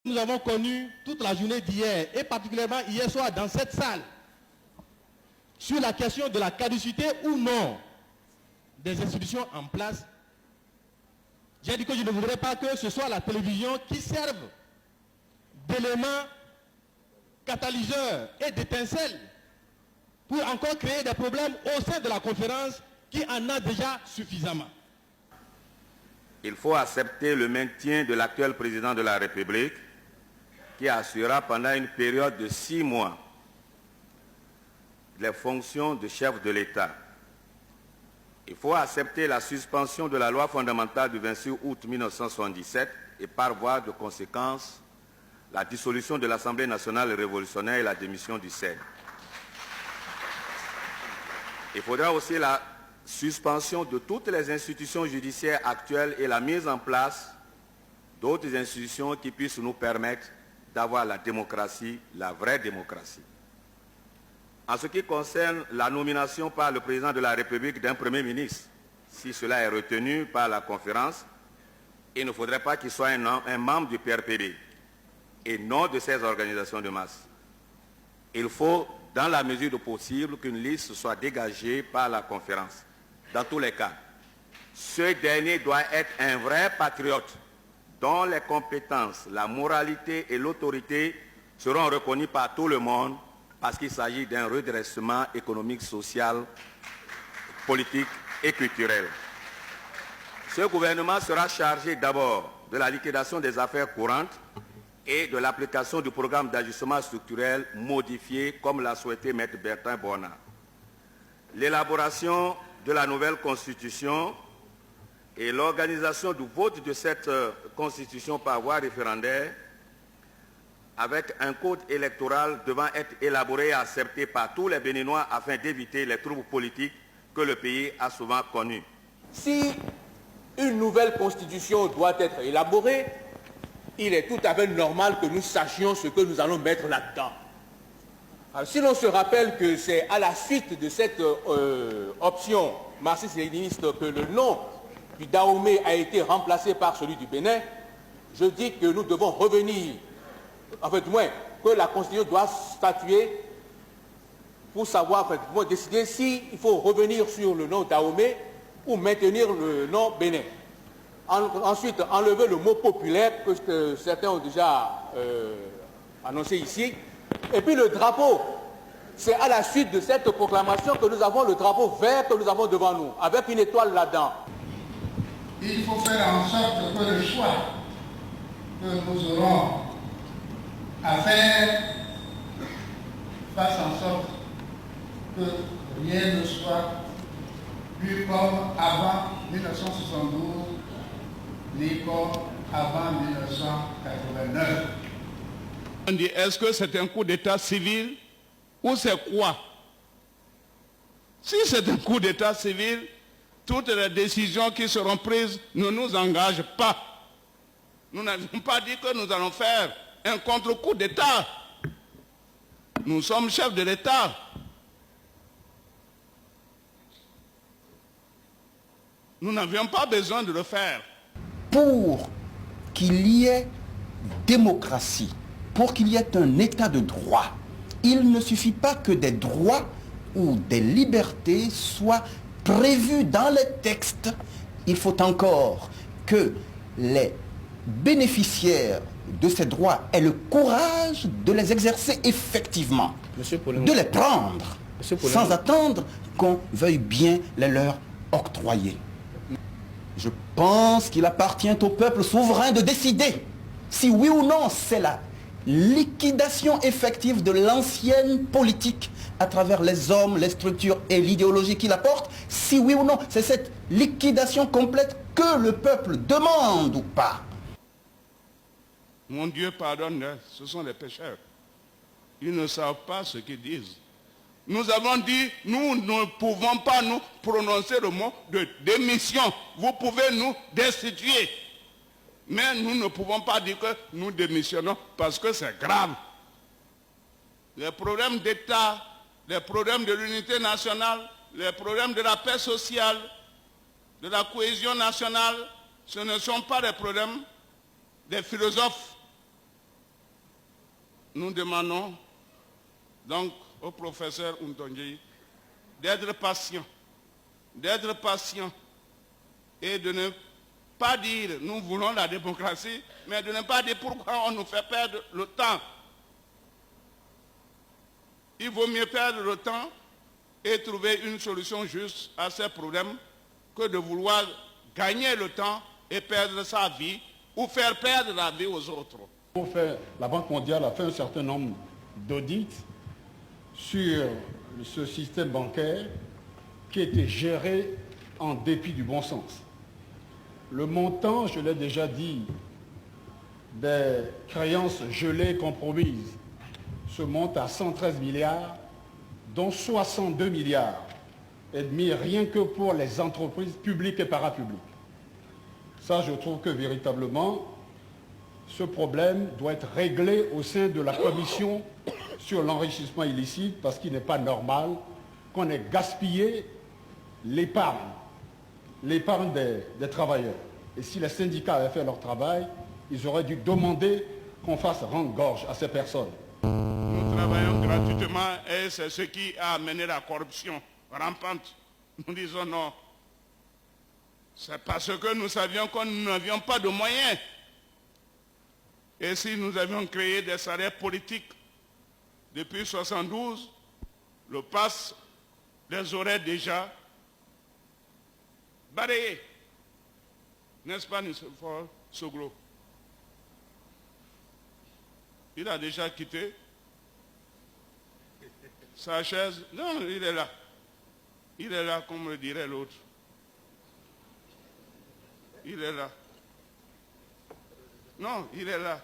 Nous avons connu toute la journée d'hier, et particulièrement hier soir dans cette salle, sur la question de la caducité ou non des institutions en place. J'ai dit que je ne voudrais pas que ce soit la télévision qui serve d'élément catalyseur et d'étincelle pour encore créer des problèmes au sein de la conférence qui en a déjà suffisamment. Il faut accepter le maintien de l'actuel président de la République qui assurera pendant une période de 6 mois les fonctions de chef de l'État. Il faut accepter la suspension de la loi fondamentale du 26 août 1977 et par voie de conséquence la dissolution de l'Assemblée nationale révolutionnaire et la démission du Sénat. Il faudra aussi la suspension de toutes les institutions judiciaires actuelles et la mise en place d'autres institutions qui puissent nous permettre d'avoir la démocratie, la vraie démocratie. En ce qui concerne la nomination par le président de la République d'un Premier ministre, si cela est retenu par la conférence, il ne faudrait pas qu'il soit un membre du PRPD et non de ces organisations de masse. Il faut, dans la mesure du possible, qu'une liste soit dégagée par la conférence. Dans tous les cas, ce dernier doit être un vrai patriote dont les compétences, la moralité et l'autorité seront reconnues par tout le monde parce qu'il s'agit d'un redressement économique, social, politique et culturel. Ce gouvernement sera chargé d'abord de la liquidation des affaires courantes et de l'application du programme d'ajustement structurel modifié comme l'a souhaité M. Bertin Bornand. L'élaboration de la nouvelle constitution et l'organisation du vote de cette constitution par voie référendaire avec un code électoral devant être élaboré et accepté par tous les Béninois afin d'éviter les troubles politiques que le pays a souvent connus. Si une nouvelle constitution doit être élaborée, il est tout à fait normal que nous sachions ce que nous allons mettre là-dedans. Si l'on se rappelle que c'est à la suite de cette option marxiste-léniniste que le nom du Dahomey a été remplacé par celui du Bénin, je dis que nous devons revenir, en fait, du moins, que la Constitution doit statuer pour savoir, en fait, pour décider s'il faut revenir sur le nom Dahomey ou maintenir le nom Bénin. Ensuite, enlever le mot populaire, que certains ont déjà annoncé ici. Et puis le drapeau, c'est à la suite de cette proclamation que nous avons le drapeau vert que nous avons devant nous, avec une étoile là-dedans. Il faut faire en sorte que le choix que nous aurons à faire fasse en sorte que rien ne soit plus comme avant 1972, ni comme avant 1989. On dit, est-ce que c'est un coup d'état civil ou c'est quoi? Si c'est un coup d'état civil, toutes les décisions qui seront prises ne nous engagent pas. Nous n'avons pas dit que nous allons faire un contre-coup d'état. Nous sommes chefs de l'État. Nous n'avions pas besoin de le faire. Pour qu'il y ait démocratie, pour qu'il y ait un état de droit, il ne suffit pas que des droits ou des libertés soient prévus dans les textes. Il faut encore que les bénéficiaires de ces droits aient le courage de les exercer effectivement, de les prendre, sans attendre qu'on veuille bien les leur octroyer. Je pense qu'il appartient au peuple souverain de décider si oui ou non c'est la liquidation effective de l'ancienne politique à travers les hommes, les structures et l'idéologie qui la portent, si oui ou non c'est cette liquidation complète que le peuple demande ou pas. Mon Dieu pardonne, ce sont les pécheurs. Ils ne savent pas ce qu'ils disent. Nous avons dit, nous ne pouvons pas nous prononcer le mot de démission. Vous pouvez nous destituer. Mais nous ne pouvons pas dire que nous démissionnons parce que c'est grave. Les problèmes d'État, les problèmes de l'unité nationale, les problèmes de la paix sociale, de la cohésion nationale, ce ne sont pas des problèmes des philosophes. nous demandons donc au professeur Ntonji d'être patient et de ne pas dire nous voulons la démocratie, mais de ne pas dire pourquoi on nous fait perdre le temps. Il vaut mieux perdre le temps et trouver une solution juste à ces problèmes que de vouloir gagner le temps et perdre sa vie ou faire perdre la vie aux autres. La Banque mondiale a fait un certain nombre d'audits sur ce système bancaire qui était géré en dépit du bon sens. Le montant, je l'ai déjà dit, des créances gelées compromises se monte à 113 milliards, dont 62 milliards et demi rien que pour les entreprises publiques et parapubliques. Ça, je trouve que véritablement, ce problème doit être réglé au sein de la commission sur l'enrichissement illicite, parce qu'il n'est pas normal qu'on ait gaspillé l'épargne des travailleurs. Et si les syndicats avaient fait leur travail, ils auraient dû demander qu'on fasse rendre gorge à ces personnes. Nous travaillons gratuitement et c'est ce qui a amené la corruption rampante. Nous disons non. C'est parce que nous savions que nous n'avions pas de moyens. Et si nous avions créé des salaires politiques depuis 1972, le PAS les aurait déjà balayés. N'est-ce pas, Nicéphore Soglo? Il a déjà quitté sa chaise. Non, il est là. Il est là, comme le dirait l'autre. Il est là. Non, il est là.